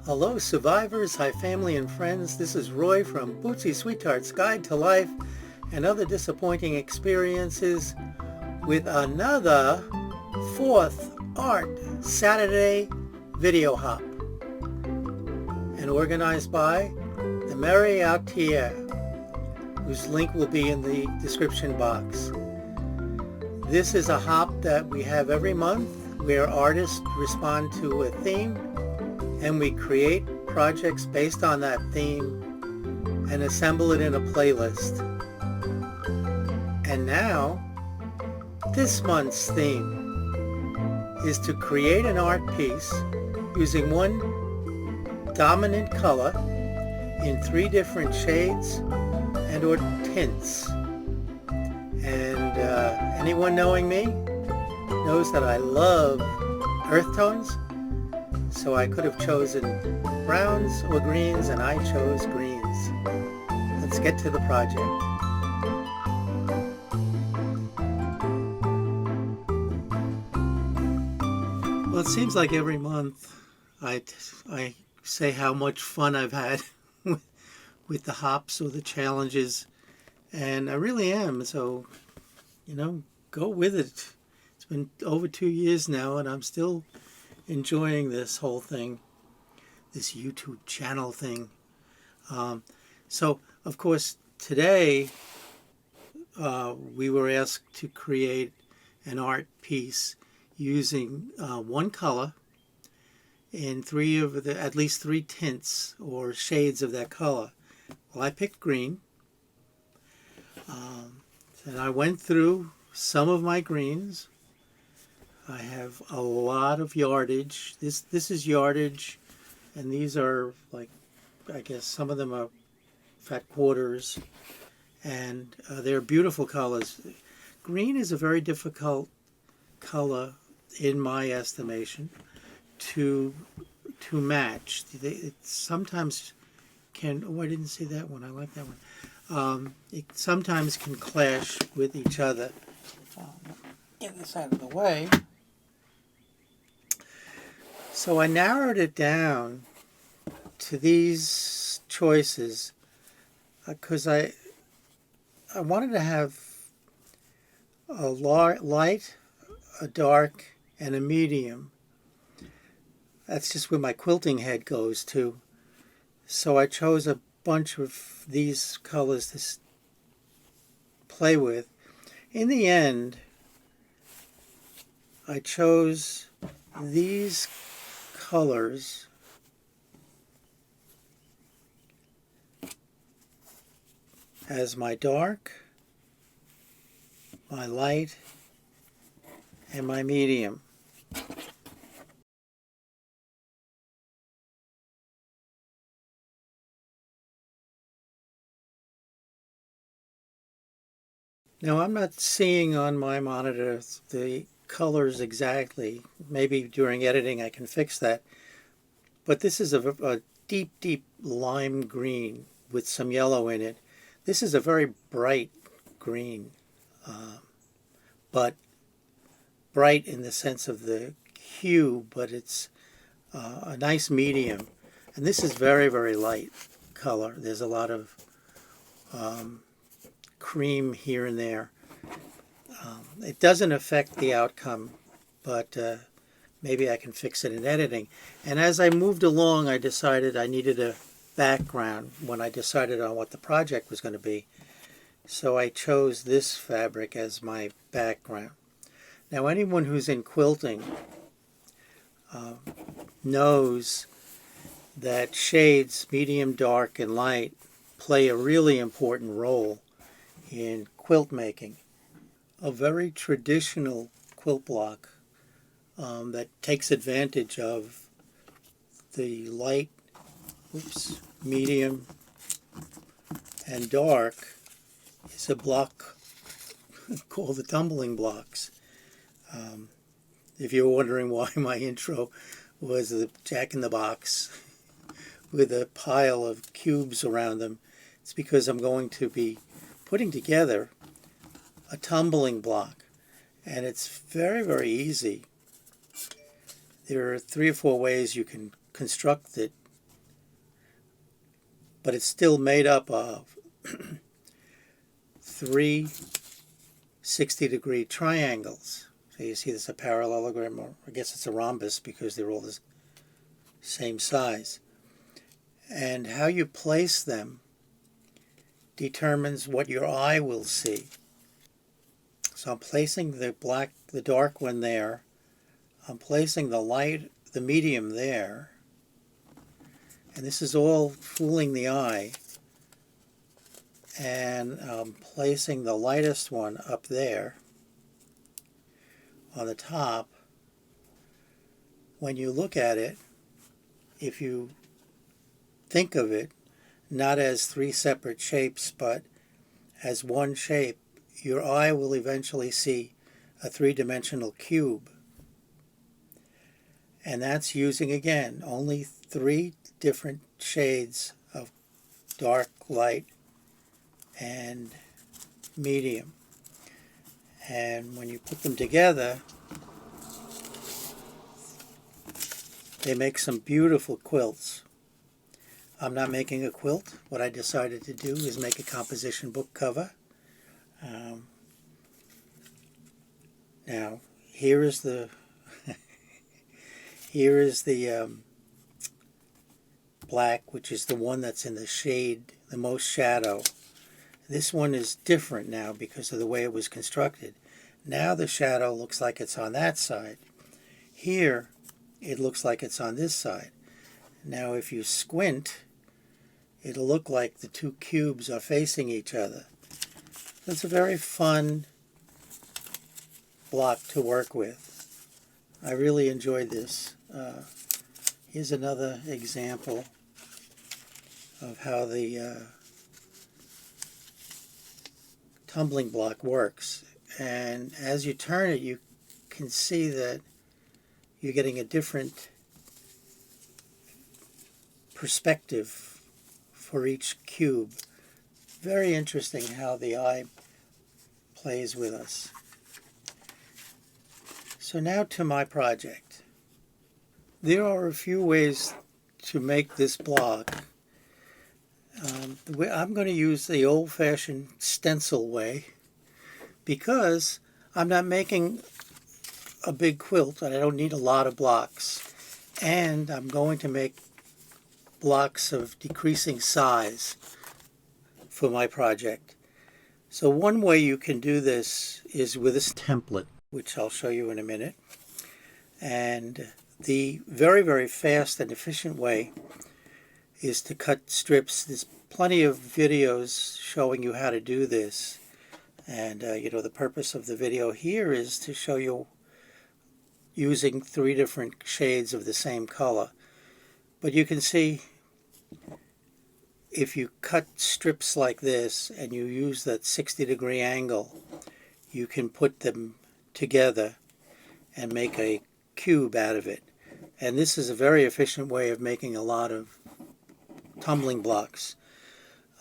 Hello survivors, hi family and friends, this is Roy from Bootsie Sweettarts Guide to Life and Other Disappointing Experiences with another fourth Art Saturday video hop, and organized by the Meri Atelier, whose link will be in the description box. This is a hop that we have every month where artists respond to a theme and we create projects based on that theme and assemble it in a playlist. And now, this month's theme is to create an art piece using one dominant color in 3 different shades and or tints. And anyone knowing me knows that I love earth tones, so I could have chosen browns or greens, and I chose greens. Let's get to the project. Well, it seems like every month I say how much fun I've had with the hops or the challenges, and I really am. So, go with it. It's been over 2 years now, and I'm still enjoying this whole thing, this YouTube channel thing. So, of course, today we were asked to create an art piece using one color in at least three tints or shades of that color. Well, I picked green, and I went through some of my greens. I have a lot of yardage. This is yardage, and these are, like, I guess some of them are fat quarters, and they're beautiful colors. Green is a very difficult color, in my estimation, to match. It sometimes can. Oh, I didn't see that one. I like that one. It sometimes can clash with each other. Get this out of the way. So I narrowed it down to these choices because I wanted to have a light, a dark, and a medium. That's just where my quilting head goes to. So I chose a bunch of these colors to play with. In the end, I chose these colors as my dark, my light, and my medium. Now, I'm not seeing on my monitor the colors exactly. Maybe during editing I can fix that. But this is a deep, deep lime green with some yellow in it. This is a very bright green, but bright in the sense of the hue, but it's a nice medium. And this is very, very light color. There's a lot of cream here and there. It doesn't affect the outcome, but maybe I can fix it in editing. And as I moved along, I decided I needed a background when I decided on what the project was going to be. So I chose this fabric as my background. Now, anyone who's in quilting knows that shades, medium, dark, and light, play a really important role in quilt making. A very traditional quilt block that takes advantage of the light, medium, and dark is a block called the Tumbling Blocks. If you're wondering why my intro was the Jack-in-the-Box with a pile of cubes around them, it's because I'm going to be putting together a tumbling block, and it's very, very easy. There are 3 or 4 ways you can construct it but it's still made up of three 60-degree triangles. So you see this a parallelogram, or I guess it's a rhombus because they're all the same size. And how you place them determines what your eye will see. So I'm placing the dark one there. I'm placing the medium there. And this is all fooling the eye. And I'm placing the lightest one up there on the top. When you look at it, if you think of it not as three separate shapes, but as one shape, your eye will eventually see a three-dimensional cube. And that's using, again, only three different shades of dark, light, and medium. And when you put them together, they make some beautiful quilts. I'm not making a quilt. What I decided to do is make a composition book cover. Now, here is the black, which is the one that's in the shade, the most shadow. This one is different now because of the way it was constructed. Now the shadow looks like it's on that side. Here, it looks like it's on this side. Now if you squint, it'll look like the two cubes are facing each other. It's a very fun block to work with. I really enjoyed this. Here's another example of how the tumbling block works. And as you turn it, you can see that you're getting a different perspective for each cube. Very interesting how the eye plays with us. So now to my project. There are a few ways to make this block. I'm going to use the old-fashioned stencil way because I'm not making a big quilt and I don't need a lot of blocks. And I'm going to make blocks of decreasing size for my project. So one way you can do this is with this template, which I'll show you in a minute. And the very, very fast and efficient way is to cut strips. There's plenty of videos showing you how to do this. And, the purpose of the video here is to show you using three different shades of the same color. But you can see if you cut strips like this and you use that 60-degree angle, you can put them together and make a cube out of it. And this is a very efficient way of making a lot of tumbling blocks.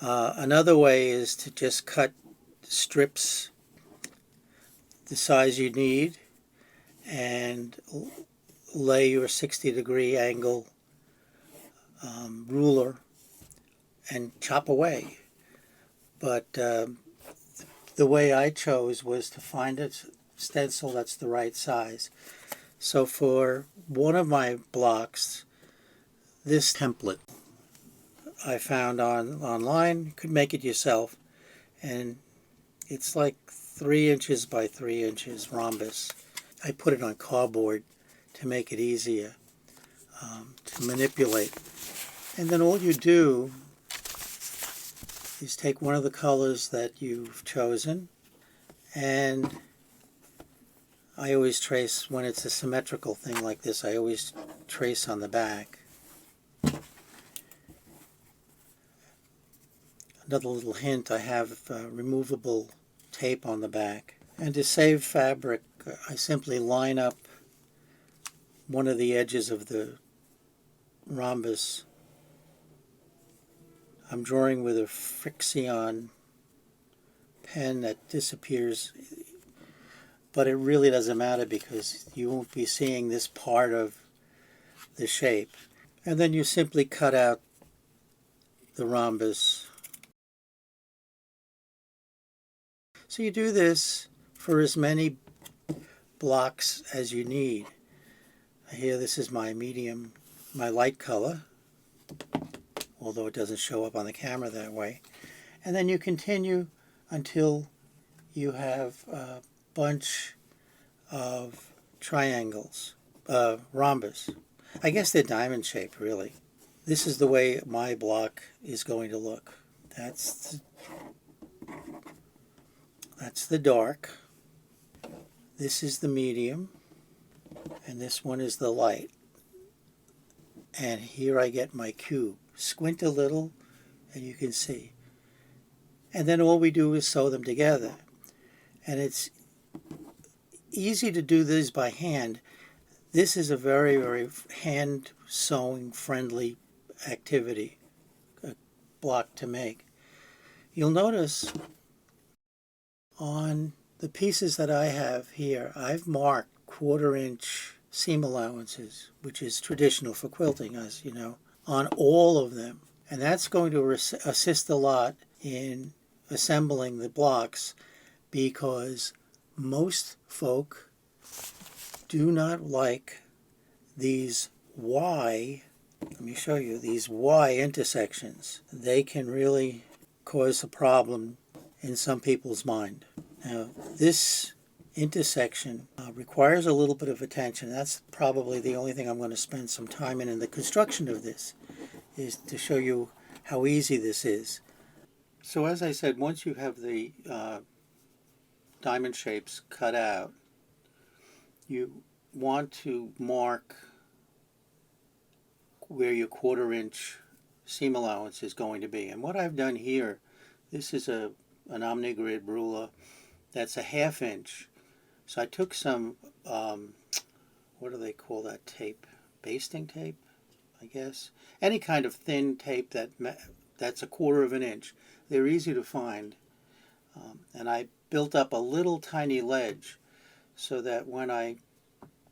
Another way is to just cut strips the size you need and lay your 60-degree angle ruler and chop away. But the way I chose was to find a stencil that's the right size. So for one of my blocks, this template I found online, you could make it yourself, and it's like 3 inches by 3 inches rhombus. I put it on cardboard to make it easier to manipulate. And then all you do is take one of the colors that you've chosen, and I always trace, when it's a symmetrical thing like this, I always trace on the back. Another little hint, I have removable tape on the back. And to save fabric, I simply line up one of the edges of the rhombus. I'm drawing with a Frixion pen that disappears, but it really doesn't matter because you won't be seeing this part of the shape. And then you simply cut out the rhombus. So you do this for as many blocks as you need. Here, this is my medium, my light color, although it doesn't show up on the camera that way. And then you continue until you have a bunch of triangles, rhombus. I guess they're diamond shaped, really. This is the way my block is going to look. That's the dark. This is the medium. And this one is the light. And here I get my cube. Squint a little and you can see. And then all we do is sew them together. And it's easy to do this by hand. This is a very, very hand sewing friendly activity, a block to make. You'll notice on the pieces that I have here, I've marked 1/4 inch seam allowances, which is traditional for quilting, as you know, on all of them. And that's going to assist a lot in assembling the blocks, because most folk do not like these Y, let me show you, these Y intersections. They can really cause a problem in some people's mind. Now, this intersection requires a little bit of attention. That's probably the only thing I'm going to spend some time in the construction of this, is to show you how easy this is. So as I said, once you have the diamond shapes cut out, you want to mark where your 1/4 inch seam allowance is going to be. And what I've done here, this is an OmniGrid ruler that's a 1/2 inch. So I took some, what do they call that tape? Basting tape, I guess. Any kind of thin tape that's a 1/4 inch. They're easy to find. And I built up a little tiny ledge so that when I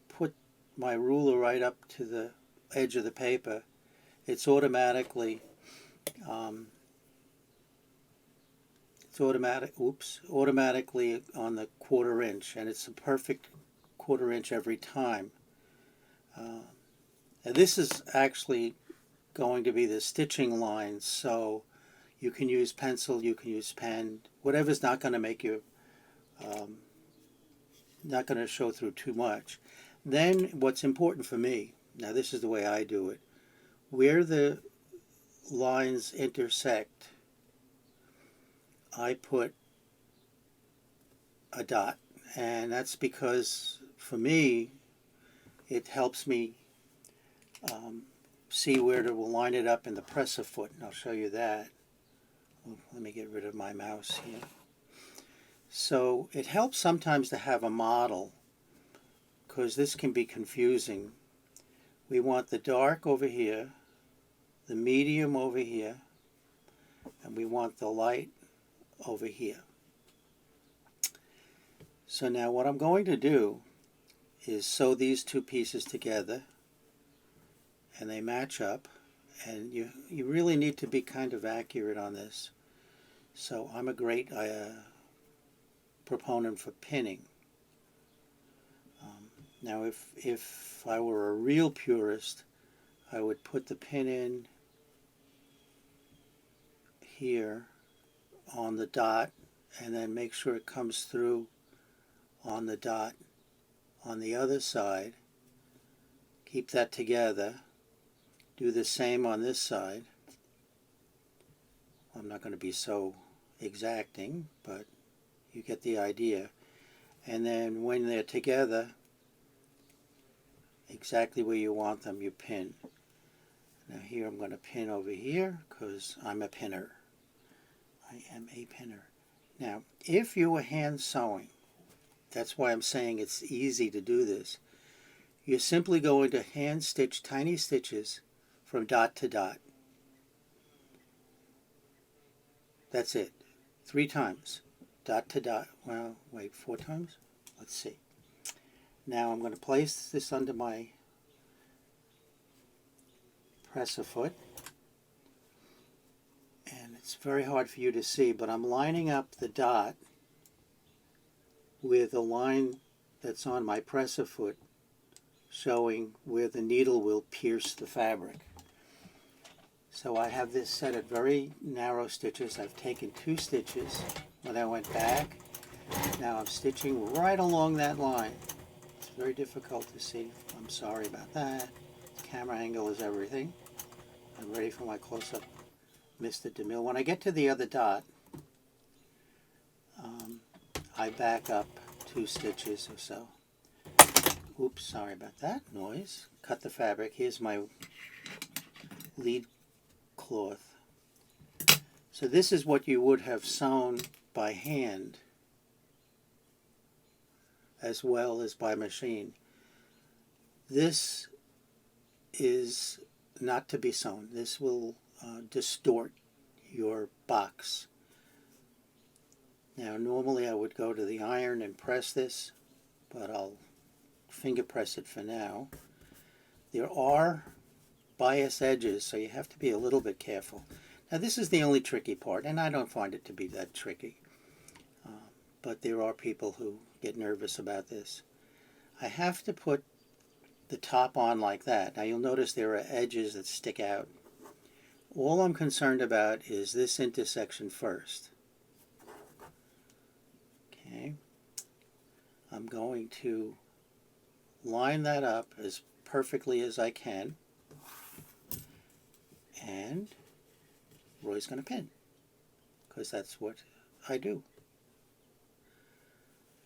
put my ruler right up to the edge of the paper, it's automatically automatically on the 1/4 inch, and it's a perfect 1/4 inch every time. And this is actually going to be the stitching line, so you can use pencil, you can use pen, whatever's not going to make you not going to show through too much. Then what's important for me, now this is the way I do it, where the lines intersect, I put a dot, and that's because for me it helps me see where to line it up in the presser foot, and I'll show you that. Let me get rid of my mouse here. So it helps sometimes to have a model, because this can be confusing. We want the dark over here, the medium over here, and we want the light over here. So now what I'm going to do is sew these two pieces together, and they match up, and you really need to be kind of accurate on this. So I'm a great proponent for pinning. Now if I were a real purist, I would put the pin in here on the dot, and then make sure it comes through on the dot on the other side. Keep that together. Do the same on this side. I'm not going to be so exacting, but you get the idea. And then when they're together, exactly where you want them, you pin. Now here I'm going to pin over here, because I'm a pinner. I am a pinner. Now, if you were hand sewing, that's why I'm saying it's easy to do this. You're simply going to hand stitch tiny stitches from dot to dot. That's it. 3 times. Dot to dot. Well, wait, 4 times? Let's see. Now I'm going to place this under my presser foot. It's very hard for you to see, but I'm lining up the dot with a line that's on my presser foot showing where the needle will pierce the fabric. So I have this set at very narrow stitches. I've taken 2 stitches when I went back. Now I'm stitching right along that line. It's very difficult to see. I'm sorry about that. Camera angle is everything. I'm ready for my close-up Mr. DeMille. When I get to the other dot, I back up 2 stitches or so. Oops, sorry about that noise. Cut the fabric. Here's my lead cloth. So this is what you would have sewn by hand as well as by machine. This is not to be sewn. This will distort your box. Now normally I would go to the iron and press this, but I'll finger press it for now. There are bias edges, so you have to be a little bit careful. Now this is the only tricky part, and I don't find it to be that tricky. But there are people who get nervous about this. I have to put the top on like that. Now you'll notice there are edges that stick out. All I'm concerned about is this intersection first. Okay. I'm going to line that up as perfectly as I can. And Roy's going to pin, because that's what I do.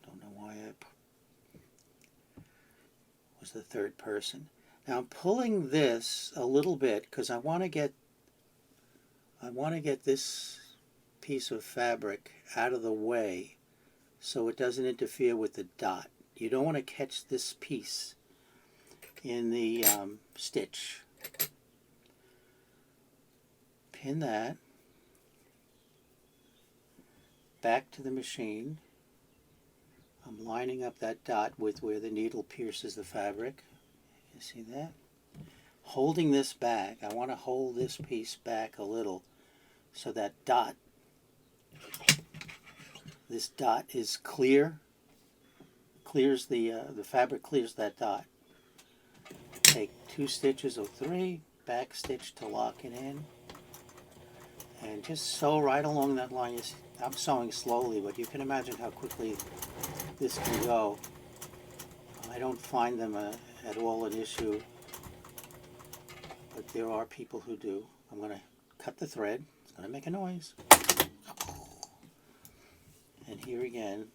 Don't know why I was the third person. Now I'm pulling this a little bit because I want to get this piece of fabric out of the way so it doesn't interfere with the dot. You don't want to catch this piece in the stitch. Pin that. Back to the machine. I'm lining up that dot with where the needle pierces the fabric. You see that? Holding this back. I want to hold this piece back a little so that dot, this dot is clear. Clears the fabric clears that dot. Take 2 stitches of 3, back stitch to lock it in, and just sew right along that line. I'm sewing slowly, but you can imagine how quickly this can go. I don't find them at all an issue, but there are people who do. I'm going to cut the thread. It's going to make a noise. And here again,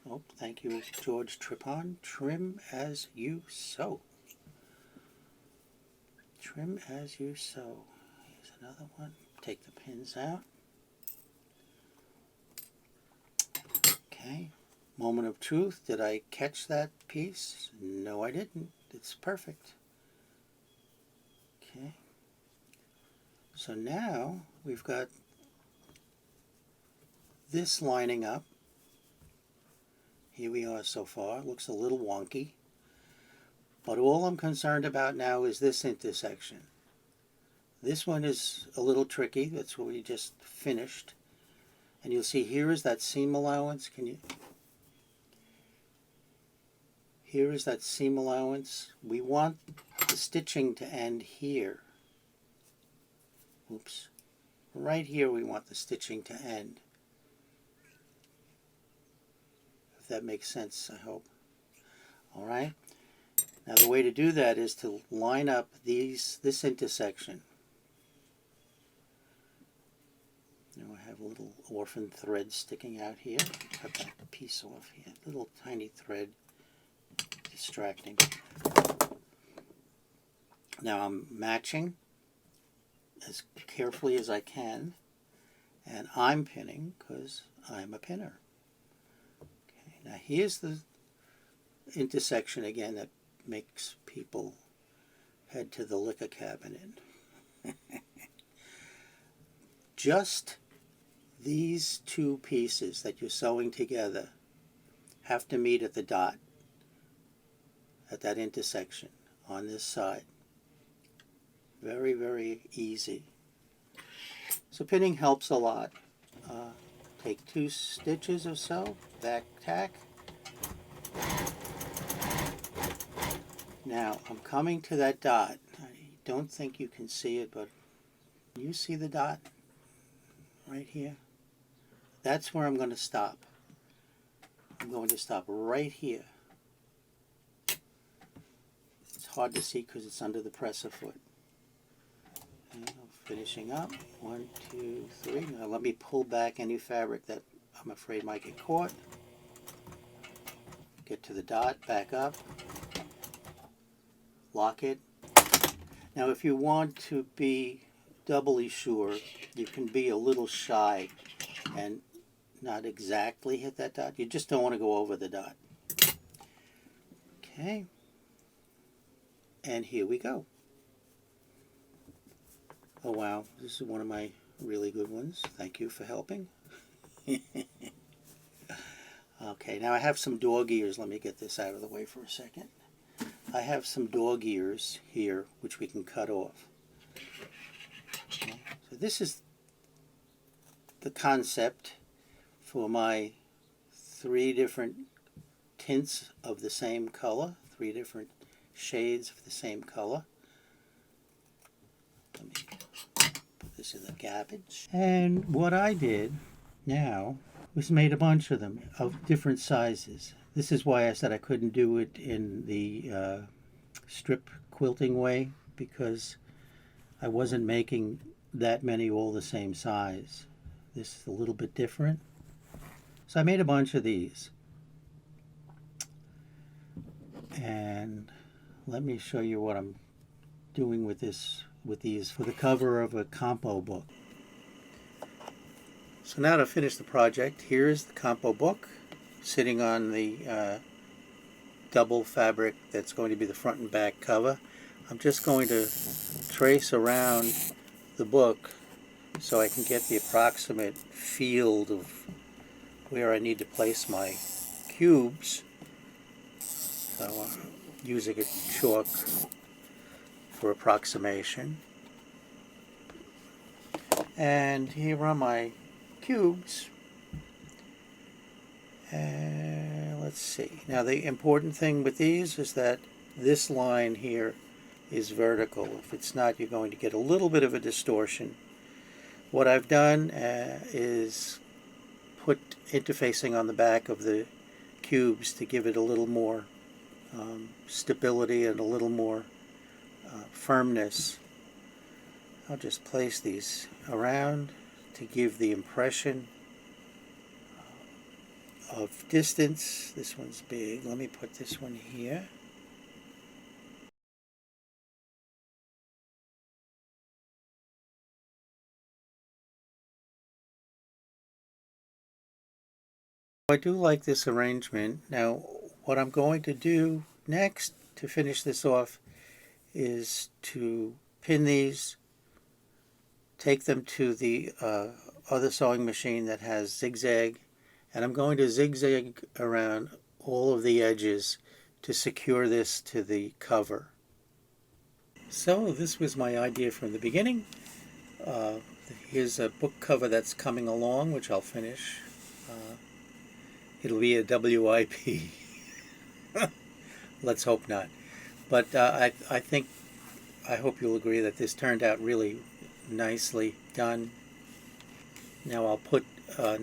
oh, thank you, George Tripon. Trim as you sew. Trim as you sew. Here's another one. Take the pins out. Okay. Moment of truth. Did I catch that piece? No, I didn't. It's perfect. Okay. So now we've got this lining up. Here we are so far. It looks a little wonky. But all I'm concerned about now is this intersection. This one is a little tricky. That's what we just finished. And you'll see here is that seam allowance. Here is that seam allowance. We want the stitching to end here. Oops. Right here we want the stitching to end. If that makes sense, I hope. All right. Now the way to do that is to line up this intersection. Now I have a little orphan thread sticking out here. Cut that piece off here. Little tiny thread. Distracting. Now I'm matching as carefully as I can, and I'm pinning because I'm a pinner. Okay, now here's the intersection again that makes people head to the liquor cabinet. Just these 2 pieces that you're sewing together have to meet at the dot, at that intersection on this side. Very, very easy. So pinning helps a lot. Take 2 stitches or so, back tack. Now I'm coming to that dot. I don't think you can see it, but you see the dot right here? That's where I'm going to stop. I'm going to stop right here. It's hard to see because it's under the presser foot. And I'm finishing up. 1, 2, 3. Now let me pull back any fabric that I'm afraid might get caught. Get to the dot, back up. Lock it. Now if you want to be doubly sure, you can be a little shy and not exactly hit that dot. You just don't want to go over the dot. Okay. And here we go. Oh wow, this is one of my really good ones. Thank you for helping. Okay, now I have some dog ears. Let me get this out of the way for a second. I have some dog ears here which we can cut off. Okay. So this is the concept for my 3 different tints of the same color, 3 different shades of the same color. Let me put this in the garbage. And what I did now was made a bunch of them of different sizes. This is why I said I couldn't do it in the strip quilting way, because I wasn't making that many all the same size. This is a little bit different. So I made a bunch of these. And let me show you what I'm doing with these for the cover of a compo book. So now to finish the project, here's the compo book sitting on the double fabric that's going to be the front and back cover. I'm just going to trace around the book so I can get the approximate field of where I need to place my cubes. So I'm using a chalk for approximation. And here are my cubes. And let's see. Now the important thing with these is that this line here is vertical. If it's not, you're going to get a little bit of a distortion. What I've done is put interfacing on the back of the cubes to give it a little more stability and a little more firmness. I'll just place these around to give the impression of distance. This one's big. Let me put this one here. I do like this arrangement. Now what I'm going to do next to finish this off is to pin these, take them to the other sewing machine that has zigzag, and I'm going to zigzag around all of the edges to secure this to the cover. So this was my idea from the beginning. Here's a book cover that's coming along, which I'll finish. It'll be a WIP. Let's hope not. But I hope you'll agree that this turned out really nicely done. Now I'll put a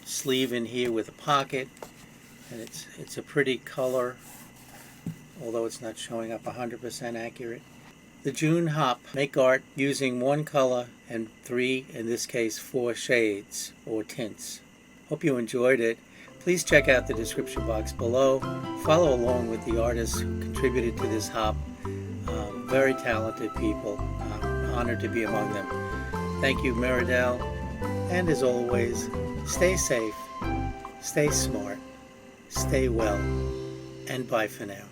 sleeve in here with a pocket, and it's a pretty color, although it's not showing up 100% accurate. The June Hop, make art using 1 color and 3, in this case 4 shades or tints. Hope you enjoyed it. Please check out the description box below. Follow along with the artists who contributed to this hop. Very talented people. Honored to be among them. Thank you, Meridel. And as always, stay safe, stay smart, stay well, and bye for now.